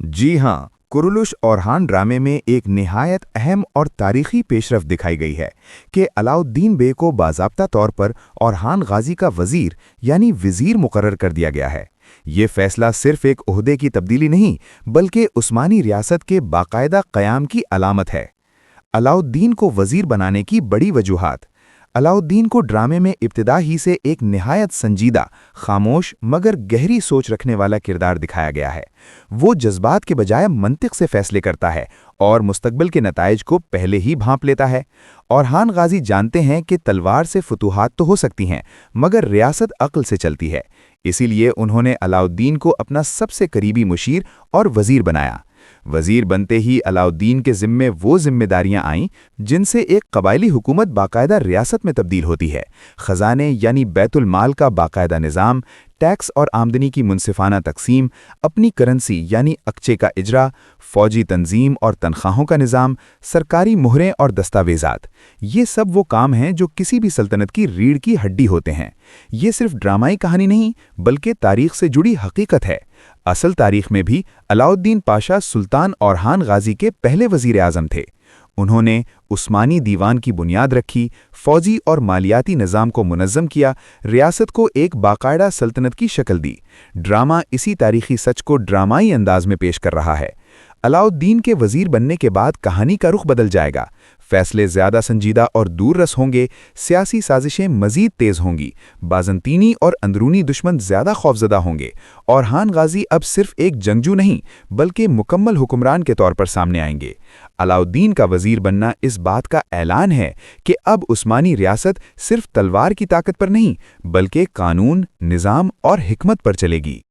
जी हाँ, कुरुलुश औरहान ड्रामे में एक निहायत अहम और तारीखी पेशरफ्त दिखाई गई है कि अलाउद्दीन बे को बाज़ाब्ता तौर पर औरहान गाज़ी का वज़ीर यानी वज़ीर मुकर्रर कर दिया गया है। ये फैसला सिर्फ एक ओहदे की तब्दीली नहीं, बल्कि उस्मानी रियासत के बाकायदा क़याम की अलामत है। अलाउद्दीन को वज़ीर बनाने की बड़ी वजूहात। अलाउद्दीन को ड्रामे में इब्तिदा ही से एक निहायत संजीदा, खामोश मगर गहरी सोच रखने वाला किरदार दिखाया गया है। वो जज्बात के बजाय मंतिक से फैसले करता है और मुस्तकबिल के नताइज को पहले ही भांप लेता है। औरहान गाज़ी जानते हैं कि तलवार से फतूहात तो हो सकती हैं, मगर रियासत अक्ल से चलती है। इसीलिए उन्होंने अलाउद्दीन को अपना सबसे करीबी मुशीर और वज़ीर बनाया। वज़ीर बनते ही अलाउद्दीन के ज़िम्मे वो ज़िम्मेदारियां आईं जिनसे एक कबायली हुकूमत बाकायदा रियासत में तब्दील होती है। ख़ज़ाने यानी बैतुल माल का बाकायदा निज़ाम, टैक्स और आमदनी की मुनसिफाना तकसीम, अपनी करेंसी यानी अक्चे का इजरा, फ़ौजी तंजीम और तनख्वाहों का निज़ाम, सरकारी मुहरें और दस्तावेज़ात, ये सब वो काम हैं जो किसी भी सल्तनत की रीढ़ की हड्डी होते हैं। ये सिर्फ ड्रामाई कहानी नहीं, बल्कि तारीख से जुड़ी हकीकत है। असल तारीख में भी अलाउद्दीन पाशा सुल्तान औरहान गाज़ी के पहले वज़ीर आज़म थे। उन्होंने उस्मानी दीवान की बुनियाद रखी, फ़ौजी और मालियाती निज़ाम को मुनज़्ज़म किया, रियासत को एक बाकायदा सल्तनत की शक्ल दी। ड्रामा इसी तारीखी सच को ड्रामाई अंदाज में पेश कर रहा है। अलाउद्दीन के वज़ीर बनने के बाद कहानी का रुख बदल जाएगा। फैसले ज़्यादा संजीदा और दूर रस होंगे, सियासी साजिशें मज़ीद तेज़ होंगी, बाज़ंतीनी और अंदरूनी दुश्मन ज़्यादा खौफज़दा होंगे। औरहान गाज़ी अब सिर्फ एक जंगजू नहीं, बल्कि मुकम्मल हुक्मरान के तौर पर सामने आएंगे। अलाउद्दीन का वज़ीर बनना इस बात का ऐलान है कि अब उस्मानी रियासत सिर्फ तलवार की ताकत पर नहीं, बल्कि कानून, निज़ाम और हिकमत पर चलेगी।